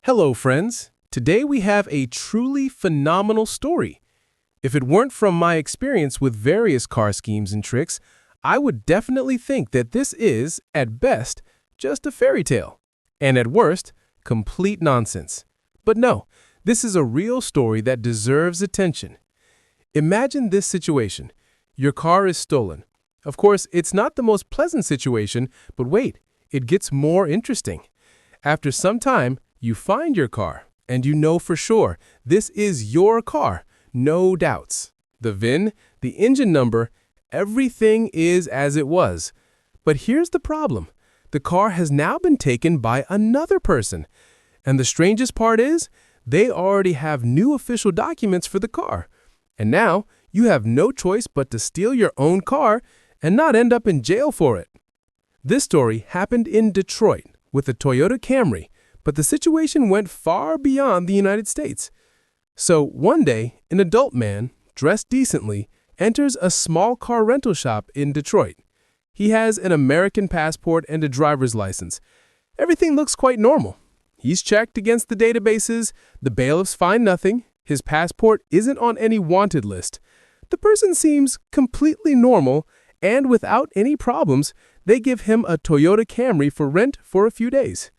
Hello, friends. Today we have a truly phenomenal story. If it weren't from my experience with various car schemes and tricks, I would definitely think that this is, at best, just a fairy tale, and at worst, complete nonsense. But no, this is a real story that deserves attention. Imagine this situation. Your car is stolen. Of course, it's not the most pleasant situation, but wait, it gets more interesting. After some time, you find your car, and you know for sure this is your car, no doubts. The VIN, the engine number, everything is as it was. But here's the problem. The car has now been taken by another person. And the strangest part is, they already have new official documents for the car. And now, you have no choice but to steal your own car and not end up in jail for it. This story happened in Detroit with a Toyota Camry, but the situation went far beyond the United States. So one day, an adult man, dressed decently, enters a small car rental shop in Detroit. He has an American passport and a driver's license. Everything looks quite normal. He's checked against the databases, the bailiffs find nothing, his passport isn't on any wanted list. The person seems completely normal, and without any problems, they give him a Toyota Camry for rent for a few days.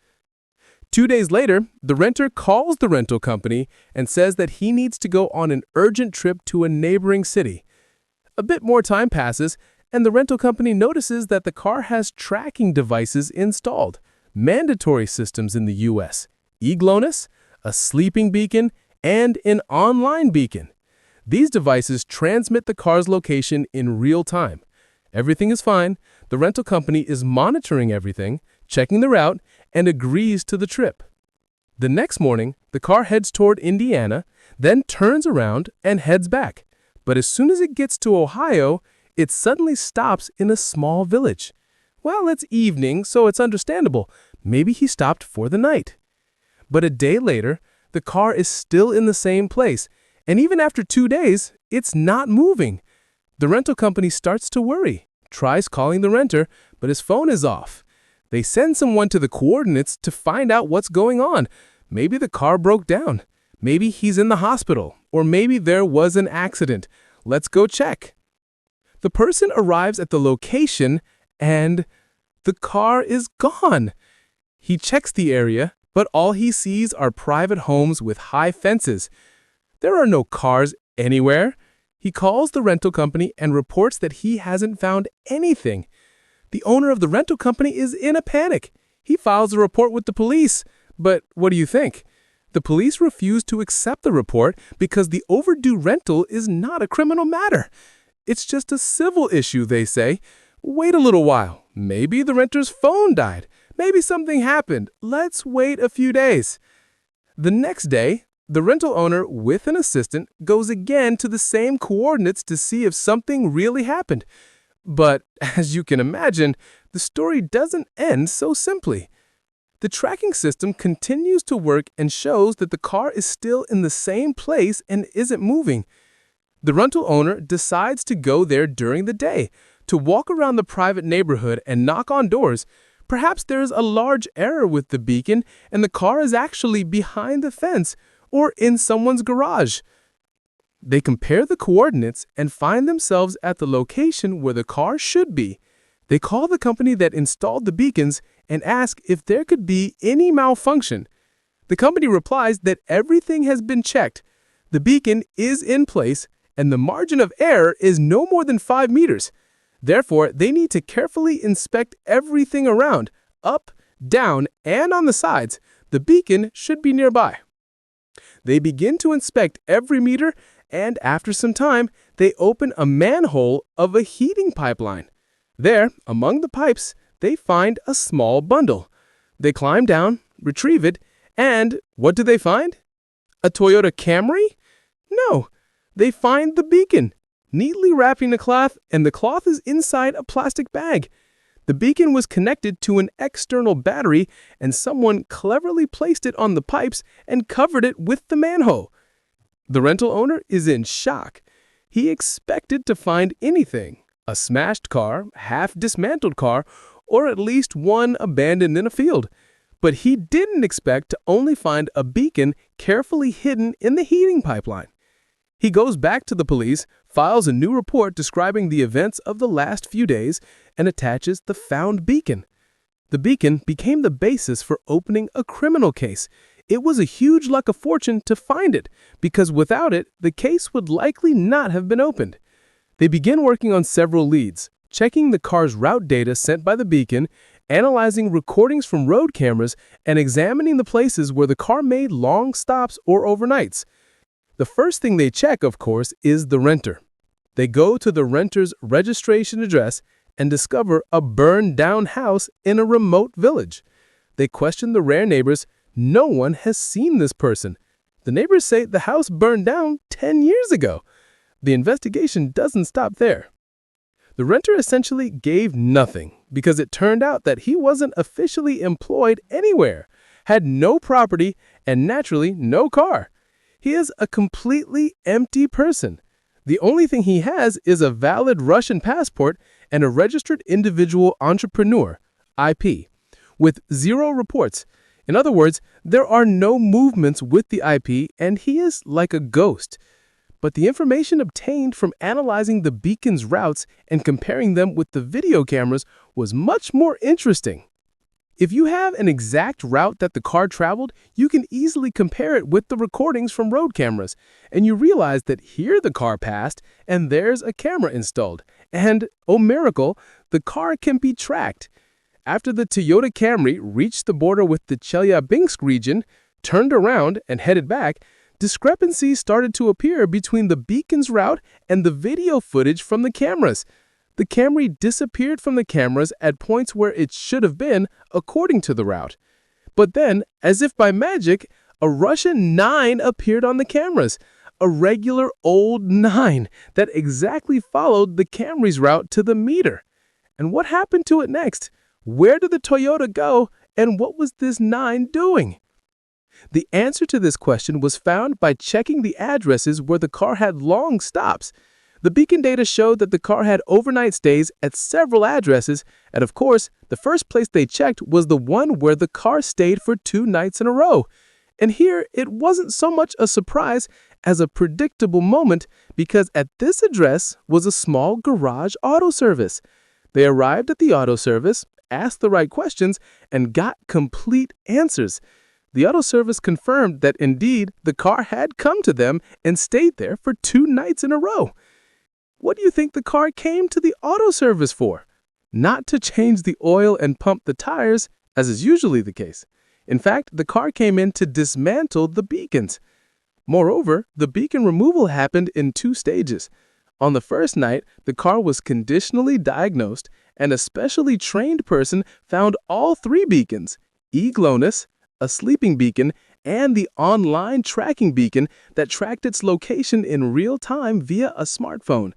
2 days later, the renter calls the rental company and says that he needs to go on an urgent trip to a neighboring city. A bit more time passes, and the rental company notices that the car has tracking devices installed, mandatory systems in the U.S., eGLONASS, a sleeping beacon, and an online beacon. These devices transmit the car's location in real time. Everything is fine. The rental company is monitoring everything, checking the route, and agrees to the trip. The next morning, the car heads toward Indiana, then turns around and heads back. But as soon as it gets to Ohio, it suddenly stops in a small village. Well, it's evening, so it's understandable. Maybe he stopped for the night. But a day later, the car is still in the same place, and even after 2 days, it's not moving. The rental company starts to worry, tries calling the renter, but his phone is off. They send someone to the coordinates to find out what's going on. Maybe the car broke down. Maybe he's in the hospital. Or maybe there was an accident. Let's go check. The person arrives at the location and the car is gone. He checks the area, but all he sees are private homes with high fences. There are no cars anywhere. He calls the rental company and reports that he hasn't found anything. The owner of the rental company is in a panic. He files a report with the police. But what do you think? The police refuse to accept the report because the overdue rental is not a criminal matter. It's just a civil issue, they say. Wait a little while. Maybe the renter's phone died. Maybe something happened. Let's wait a few days. The next day, the rental owner, with an assistant, goes again to the same coordinates to see if something really happened. But, as you can imagine, the story doesn't end so simply. The tracking system continues to work and shows that the car is still in the same place and isn't moving. The rental owner decides to go there during the day, to walk around the private neighborhood and knock on doors. Perhaps there is a large error with the beacon and the car is actually behind the fence or in someone's garage. They compare the coordinates and find themselves at the location where the car should be. They call the company that installed the beacons and ask if there could be any malfunction. The company replies that everything has been checked. The beacon is in place and the margin of error is no more than 5 meters. Therefore, they need to carefully inspect everything around, up, down, and on the sides. The beacon should be nearby. They begin to inspect every meter, and after some time, they open a manhole of a heating pipeline. There, among the pipes, they find a small bundle. They climb down, retrieve it, and what do they find? A Toyota Camry? No, they find the beacon, neatly wrapped in a cloth, and the cloth is inside a plastic bag. The beacon was connected to an external battery, and someone cleverly placed it on the pipes and covered it with the manhole. The rental owner is in shock. He expected to find anything, a smashed car, half-dismantled car, or at least one abandoned in a field. But he didn't expect to only find a beacon carefully hidden in the heating pipeline. He goes back to the police, files a new report describing the events of the last few days, and attaches the found beacon. The beacon became the basis for opening a criminal case. It was a huge luck of fortune to find it, because without it, the case would likely not have been opened. They begin working on several leads, checking the car's route data sent by the beacon, analyzing recordings from road cameras, and examining the places where the car made long stops or overnights. The first thing they check, of course, is the renter. They go to the renter's registration address and discover a burned-down house in a remote village. They question the rare neighbors. No one has seen this person. The neighbors say the house burned down 10 years ago. The investigation doesn't stop there. The renter essentially gave nothing because it turned out that he wasn't officially employed anywhere, had no property, and naturally no car. He is a completely empty person. The only thing he has is a valid Russian passport and a registered individual entrepreneur, IP, with 0 reports. In other words, there are no movements with the IP, and he is like a ghost. But the information obtained from analyzing the beacon's routes and comparing them with the video cameras was much more interesting. If you have an exact route that the car traveled, you can easily compare it with the recordings from road cameras, and you realize that here the car passed and there's a camera installed. And, oh miracle, the car can be tracked. After the Toyota Camry reached the border with the Chelyabinsk region, turned around and headed back, discrepancies started to appear between the beacon's route and the video footage from the cameras. The Camry disappeared from the cameras at points where it should have been, according to the route. But then, as if by magic, a Russian 9 appeared on the cameras, a regular old 9 that exactly followed the Camry's route to the meter. And what happened to it next? Where did the Toyota go, and what was this 9 doing? The answer to this question was found by checking the addresses where the car had long stops. The beacon data showed that the car had overnight stays at several addresses, and of course, the first place they checked was the one where the car stayed for 2 nights in a row. And here, it wasn't so much a surprise as a predictable moment, because at this address was a small garage auto service. They arrived at the auto service, asked the right questions, and got complete answers. The auto service confirmed that indeed the car had come to them and stayed there for 2 nights in a row. What do you think the car came to the auto service for? Not to change the oil and pump the tires, as is usually the case. In fact, the car came in to dismantle the beacons. Moreover, the beacon removal happened in 2 stages. On the first night, the car was conditionally diagnosed, and a specially trained person found all 3 beacons, e-GLONASS, a sleeping beacon, and the online tracking beacon that tracked its location in real time via a smartphone.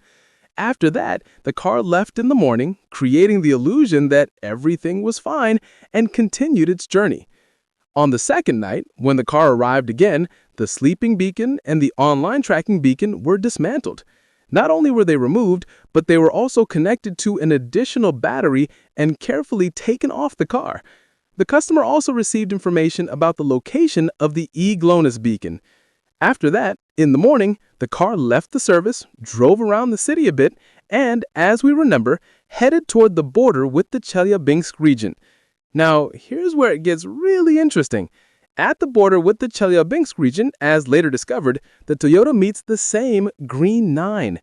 After that, the car left in the morning, creating the illusion that everything was fine, and continued its journey. On the second night, when the car arrived again, the sleeping beacon and the online tracking beacon were dismantled. Not only were they removed, but they were also connected to an additional battery and carefully taken off the car. The customer also received information about the location of the e-GLONASS beacon. After that, in the morning, the car left the service, drove around the city a bit, and, as we remember, headed toward the border with the Chelyabinsk region. Now, here's where it gets really interesting. At the border with the Chelyabinsk region, as later discovered, the Toyota meets the same green 9.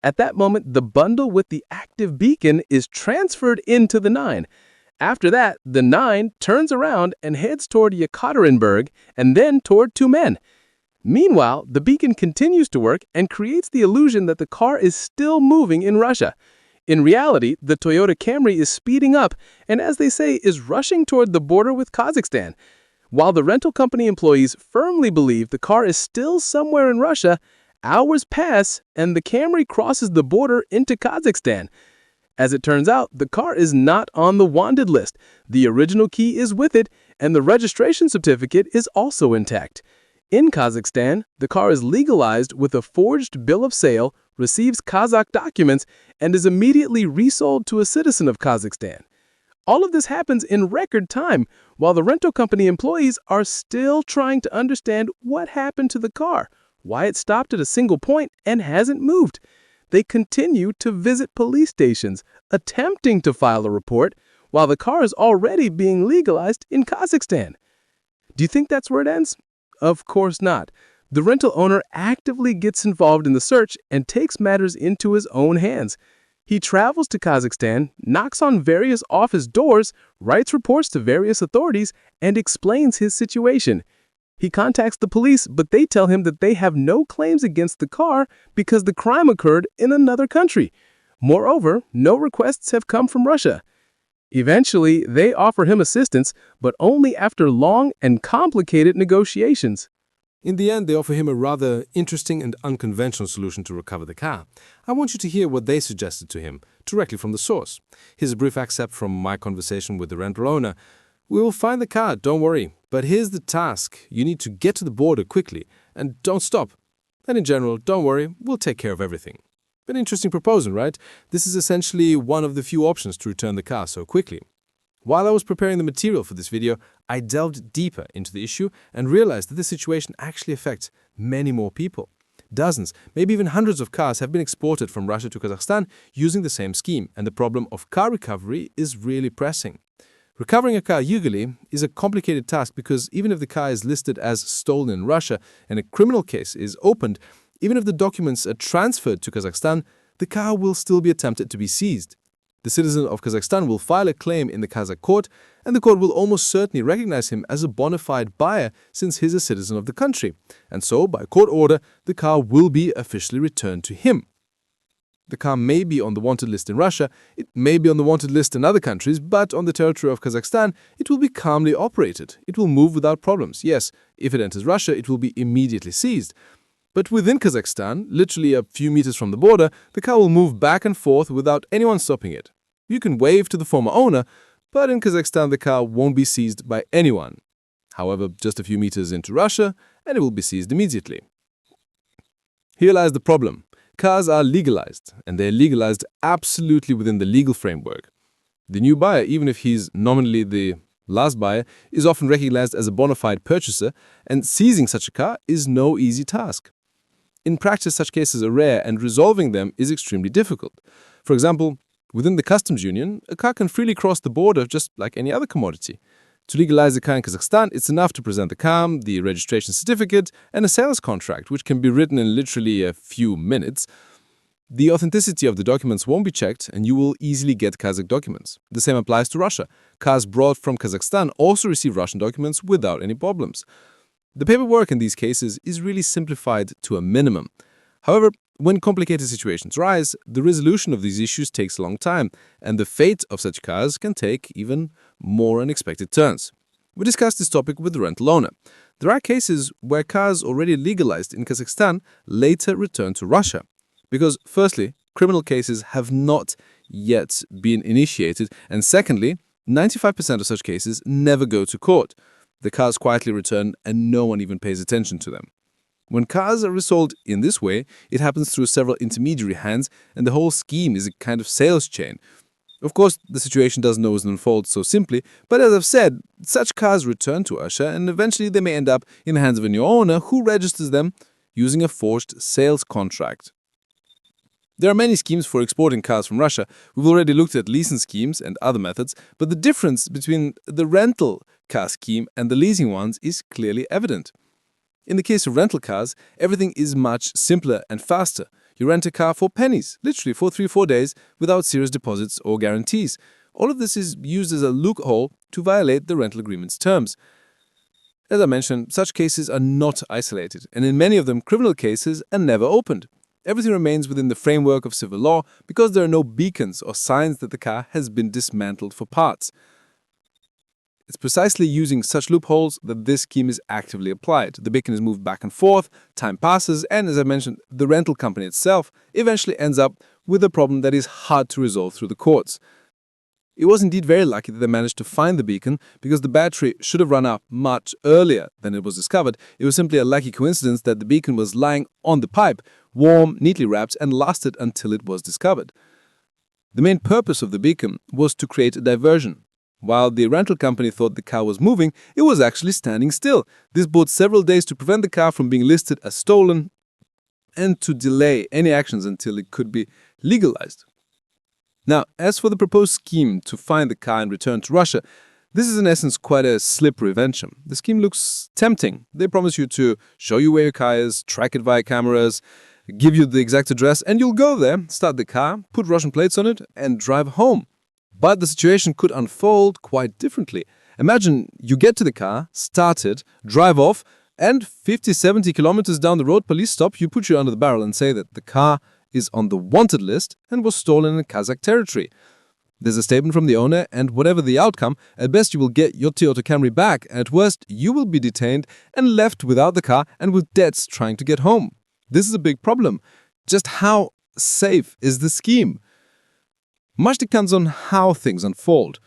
At that moment, the bundle with the active beacon is transferred into the 9. After that, the 9 turns around and heads toward Yekaterinburg and then toward Tyumen. Meanwhile, the beacon continues to work and creates the illusion that the car is still moving in Russia. In reality, the Toyota Camry is speeding up and, as they say, is rushing toward the border with Kazakhstan. While the rental company employees firmly believe the car is still somewhere in Russia, hours pass and the Camry crosses the border into Kazakhstan. As it turns out, the car is not on the wanted list. The original key is with it, and the registration certificate is also intact. In Kazakhstan, the car is legalized with a forged bill of sale, receives Kazakh documents, and is immediately resold to a citizen of Kazakhstan. All of this happens in record time, while the rental company employees are still trying to understand what happened to the car, why it stopped at a single point and hasn't moved. They continue to visit police stations, attempting to file a report, while the car is already being legalized in Kazakhstan. Do you think that's where it ends? Of course not. The rental owner actively gets involved in the search and takes matters into his own hands. He travels to Kazakhstan, knocks on various office doors, writes reports to various authorities, and explains his situation. He contacts the police, but they tell him that they have no claims against the car because the crime occurred in another country. Moreover, no requests have come from Russia. Eventually, they offer him assistance, but only after long and complicated negotiations. In the end, they offer him a rather interesting and unconventional solution to recover the car. I want you to hear what they suggested to him, directly from the source. Here's a brief excerpt from my conversation with the rental owner. "We will find the car, don't worry. But here's the task. You need to get to the border quickly, and don't stop. And in general, don't worry, we'll take care of everything." An interesting proposal, right? This is essentially one of the few options to return the car so quickly. While I was preparing the material for this video, I delved deeper into the issue and realized that this situation actually affects many more people. Dozens, maybe even hundreds of cars have been exported from Russia to Kazakhstan using the same scheme, and the problem of car recovery is really pressing. Recovering a car legally is a complicated task because even if the car is listed as stolen in Russia and a criminal case is opened, even if the documents are transferred to Kazakhstan, the car will still be attempted to be seized. The citizen of Kazakhstan will file a claim in the Kazakh court, and the court will almost certainly recognize him as a bona fide buyer since he's a citizen of the country. And so, by court order, the car will be officially returned to him. The car may be on the wanted list in Russia, it may be on the wanted list in other countries, but on the territory of Kazakhstan, it will be calmly operated. It will move without problems. Yes, if it enters Russia, it will be immediately seized. But within Kazakhstan, literally a few meters from the border, the car will move back and forth without anyone stopping it. You can wave to the former owner, but in Kazakhstan the car won't be seized by anyone. However, just a few meters into Russia, and it will be seized immediately. Here lies the problem. Cars are legalized, and they're legalized absolutely within the legal framework. The new buyer, even if he's nominally the last buyer, is often recognized as a bona fide purchaser, and seizing such a car is no easy task. In practice, such cases are rare, and resolving them is extremely difficult. For example, within the customs union, a car can freely cross the border just like any other commodity. To legalize a car in Kazakhstan, it's enough to present the car, the registration certificate, and a sales contract, which can be written in literally a few minutes. The authenticity of the documents won't be checked, and you will easily get Kazakh documents. The same applies to Russia. Cars brought from Kazakhstan also receive Russian documents without any problems. The paperwork in these cases is really simplified to a minimum. However, when complicated situations rise, the resolution of these issues takes a long time, and the fate of such cars can take even more unexpected turns. We discussed this topic with the rental owner. There are cases where cars already legalized in Kazakhstan later return to Russia. Because, firstly, criminal cases have not yet been initiated, and secondly, 95% of such cases never go to court. The cars quietly return and no one even pays attention to them. When cars are resold in this way, it happens through several intermediary hands, and the whole scheme is a kind of sales chain. Of course, the situation doesn't always unfold so simply, but as I've said, such cars return to Russia, and eventually they may end up in the hands of a new owner who registers them using a forged sales contract. There are many schemes for exporting cars from Russia. We've already looked at leasing schemes and other methods, but the difference between the rental car scheme and the leasing ones is clearly evident. In the case of rental cars, everything is much simpler and faster. You rent a car for pennies, literally for 3-4 days, without serious deposits or guarantees. All of this is used as a loophole to violate the rental agreement's terms. As I mentioned, such cases are not isolated, and in many of them, criminal cases are never opened. Everything remains within the framework of civil law because there are no beacons or signs that the car has been dismantled for parts. It's precisely using such loopholes that this scheme is actively applied. The beacon is moved back and forth, time passes, and as I mentioned, the rental company itself eventually ends up with a problem that is hard to resolve through the courts. It was indeed very lucky that they managed to find the beacon because the battery should have run out much earlier than it was discovered. It was simply a lucky coincidence that the beacon was lying on the pipe, warm, neatly wrapped, and lasted until it was discovered. The main purpose of the beacon was to create a diversion. While the rental company thought the car was moving, it was actually standing still. This bought several days to prevent the car from being listed as stolen and to delay any actions until it could be legalized. Now, as for the proposed scheme to find the car and return to Russia, this is in essence quite a slippery venture. The scheme looks tempting. They promise you to show you where your car is, track it via cameras, give you the exact address, and you'll go there, start the car, put Russian plates on it, and drive home. But the situation could unfold quite differently. Imagine you get to the car, start it, drive off, and 50-70 kilometers down the road, police stop you, put you under the barrel and say that the car is on the wanted list and was stolen in Kazakh territory. There's a statement from the owner, and whatever the outcome, at best you will get your Toyota Camry back. At worst, you will be detained and left without the car and with debts trying to get home. This is a big problem. Just how safe is the scheme? Much depends on how things unfold.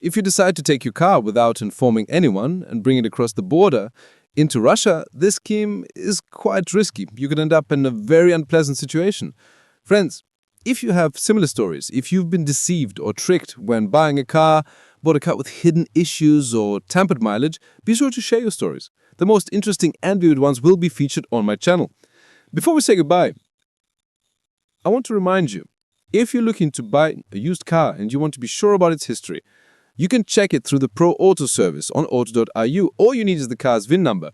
If you decide to take your car without informing anyone and bring it across the border into Russia, this scheme is quite risky. You could end up in a very unpleasant situation. Friends, if you have similar stories, if you've been deceived or tricked when buying a car, bought a car with hidden issues or tampered mileage, be sure to share your stories. The most interesting and viewed ones will be featured on my channel. Before we say goodbye, I want to remind you, if you're looking to buy a used car and you want to be sure about its history, you can check it through the Pro Auto service on auto.ru. All you need is the car's VIN number.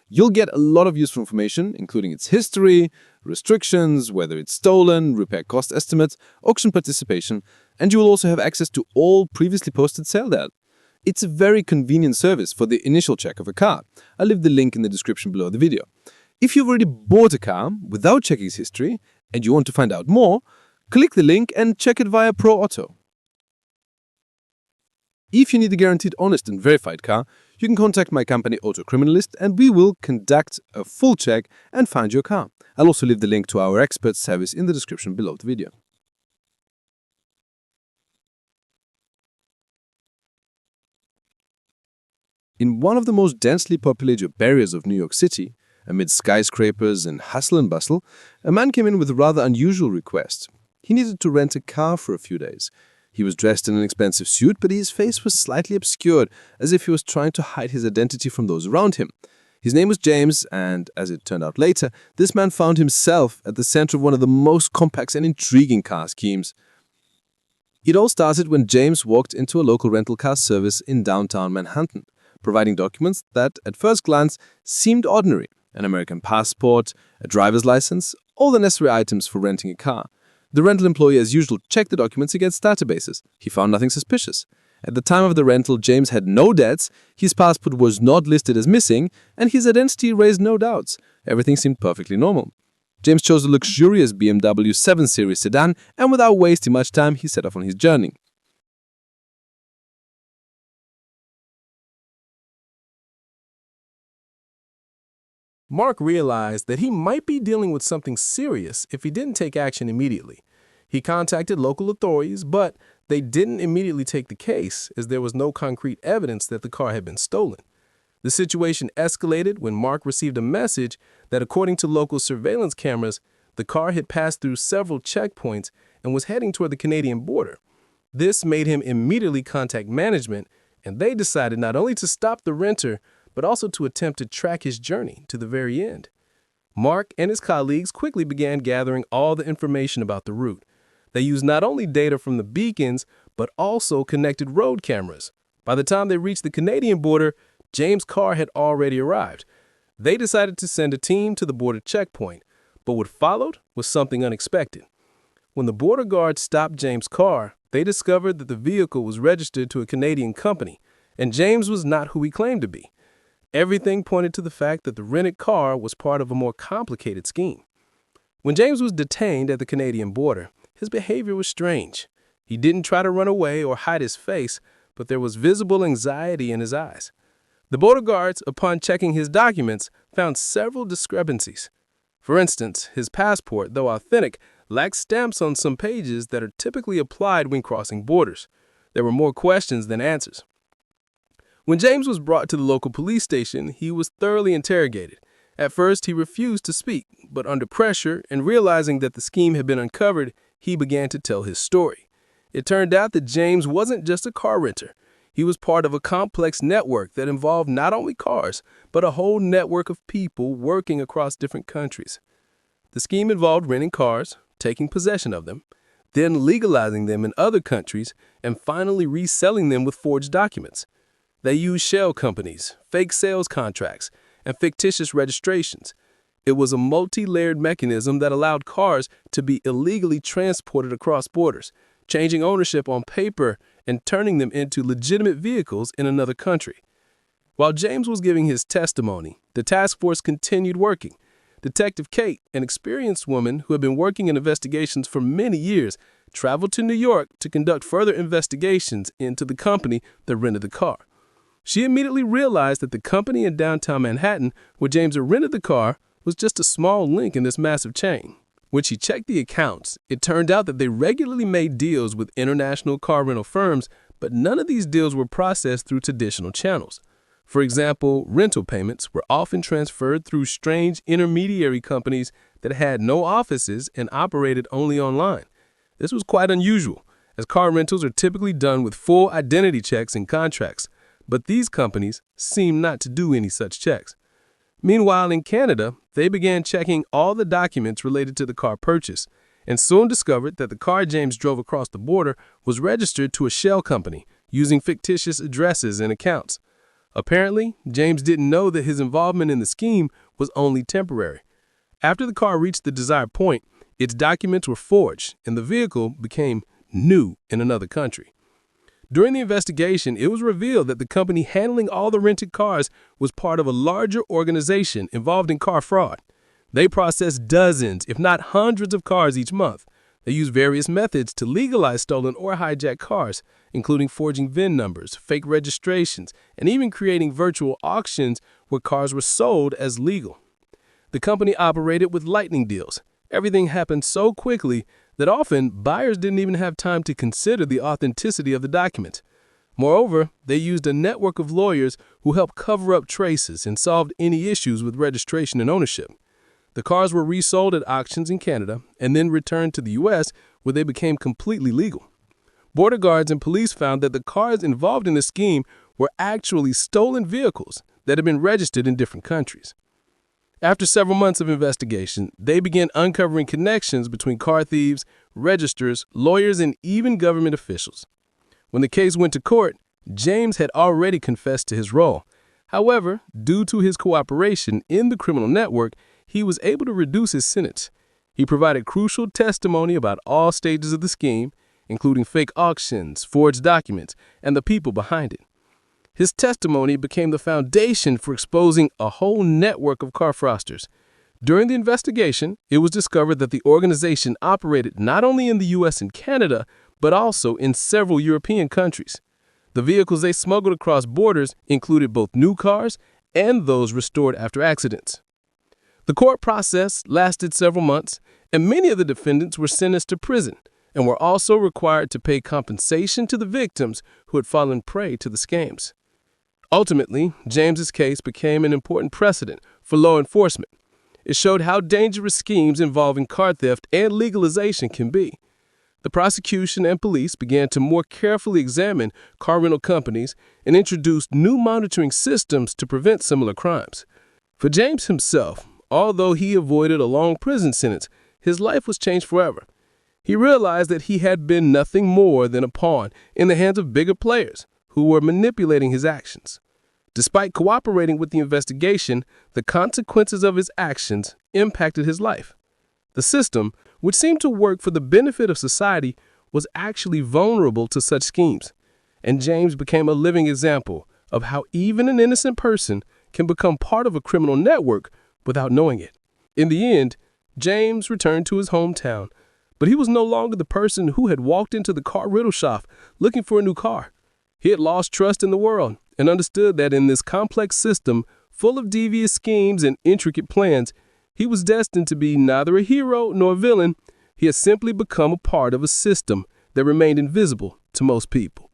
You'll get a lot of useful information, including its history, restrictions, whether it's stolen, repair cost estimates, auction participation, and you will also have access to all previously posted sale data. It's a very convenient service for the initial check of a car. I'll leave the link in the description below the video. If you've already bought a car without checking its history and you want to find out more, click the link and check it via Pro Auto. If you need a guaranteed honest and verified car, you can contact my company Auto Criminalist and we will conduct a full check and find your car. I'll also leave the link to our expert service in the description below the video. In one of the most densely populated areas of New York City, amid skyscrapers and hustle and bustle, a man came in with a rather unusual request. He needed to rent a car for a few days. He was dressed in an expensive suit, but his face was slightly obscured, as if he was trying to hide his identity from those around him. His name was James, and as it turned out later, this man found himself at the center of one of the most complex and intriguing car schemes. It all started when James walked into a local rental car service in downtown Manhattan, providing documents that, at first glance, seemed ordinary: an American passport, a driver's license, all the necessary items for renting a car. The rental employee, as usual, checked the documents against databases. He found nothing suspicious. At the time of the rental, James had no debts, his passport was not listed as missing, and his identity raised no doubts. Everything seemed perfectly normal. James chose a luxurious BMW 7 Series sedan, and without wasting much time, he set off on his journey. Mark realized that he might be dealing with something serious if he didn't take action immediately. He contacted local authorities, but they didn't immediately take the case as there was no concrete evidence that the car had been stolen. The situation escalated when Mark received a message that, according to local surveillance cameras, the car had passed through several checkpoints and was heading toward the Canadian border. This made him immediately contact management, and they decided not only to stop the renter, but also to attempt to track his journey to the very end. Mark and his colleagues quickly began gathering all the information about the route. They used not only data from the beacons, but also connected road cameras. By the time they reached the Canadian border, James' car had already arrived. They decided to send a team to the border checkpoint, but what followed was something unexpected. When the border guards stopped James' car, they discovered that the vehicle was registered to a Canadian company, and James was not who he claimed to be. Everything pointed to the fact that the rented car was part of a more complicated scheme. When James was detained at the Canadian border, his behavior was strange. He didn't try to run away or hide his face, but there was visible anxiety in his eyes. The border guards, upon checking his documents, found several discrepancies. For instance, his passport, though authentic, lacked stamps on some pages that are typically applied when crossing borders. There were more questions than answers. When James was brought to the local police station, he was thoroughly interrogated. At first, he refused to speak, but under pressure and realizing that the scheme had been uncovered, he began to tell his story. It turned out that James wasn't just a car renter. He was part of a complex network that involved not only cars, but a whole network of people working across different countries. The scheme involved renting cars, taking possession of them, then legalizing them in other countries, and finally reselling them with forged documents. They used shell companies, fake sales contracts, and fictitious registrations. It was a multi-layered mechanism that allowed cars to be illegally transported across borders, changing ownership on paper and turning them into legitimate vehicles in another country. While James was giving his testimony, the task force continued working. Detective Kate, an experienced woman who had been working in investigations for many years, traveled to New York to conduct further investigations into the company that rented the car. She immediately realized that the company in downtown Manhattan, where James had rented the car, was just a small link in this massive chain. When she checked the accounts, it turned out that they regularly made deals with international car rental firms, but none of these deals were processed through traditional channels. For example, rental payments were often transferred through strange intermediary companies that had no offices and operated only online. This was quite unusual, as car rentals are typically done with full identity checks and contracts, but these companies seemed not to do any such checks. Meanwhile, in Canada, they began checking all the documents related to the car purchase and soon discovered that the car James drove across the border was registered to a shell company using fictitious addresses and accounts. Apparently, James didn't know that his involvement in the scheme was only temporary. After the car reached the desired point, its documents were forged and the vehicle became new in another country. During the investigation, it was revealed that the company handling all the rented cars was part of a larger organization involved in car fraud. They processed dozens, if not hundreds of cars each month. They used various methods to legalize stolen or hijacked cars, including forging VIN numbers, fake registrations, and even creating virtual auctions where cars were sold as legal. The company operated with lightning deals. Everything happened so quickly that often buyers didn't even have time to consider the authenticity of the document. Moreover, they used a network of lawyers who helped cover up traces and solved any issues with registration and ownership. The cars were resold at auctions in Canada and then returned to the U.S., where they became completely legal. Border guards and police found that the cars involved in the scheme were actually stolen vehicles that had been registered in different countries. After several months of investigation, they began uncovering connections between car thieves, registrars, lawyers, and even government officials. When the case went to court, James had already confessed to his role. However, due to his cooperation in the criminal network, he was able to reduce his sentence. He provided crucial testimony about all stages of the scheme, including fake auctions, forged documents, and the people behind it. His testimony became the foundation for exposing a whole network of car fraudsters. During the investigation, it was discovered that the organization operated not only in the U.S. and Canada, but also in several European countries. The vehicles they smuggled across borders included both new cars and those restored after accidents. The court process lasted several months, and many of the defendants were sentenced to prison and were also required to pay compensation to the victims who had fallen prey to the scams. Ultimately, James's case became an important precedent for law enforcement. It showed how dangerous schemes involving car theft and legalization can be. The prosecution and police began to more carefully examine car rental companies and introduced new monitoring systems to prevent similar crimes. For James himself, although he avoided a long prison sentence, his life was changed forever. He realized that he had been nothing more than a pawn in the hands of bigger players who were manipulating his actions. Despite cooperating with the investigation, the consequences of his actions impacted his life. The system, which seemed to work for the benefit of society, was actually vulnerable to such schemes, and James became a living example of how even an innocent person can become part of a criminal network without knowing it. In the end, James returned to his hometown, but he was no longer the person who had walked into the car rental shop looking for a new car. He had lost trust in the world and understood that in this complex system, full of devious schemes and intricate plans, he was destined to be neither a hero nor a villain. He had simply become a part of a system that remained invisible to most people.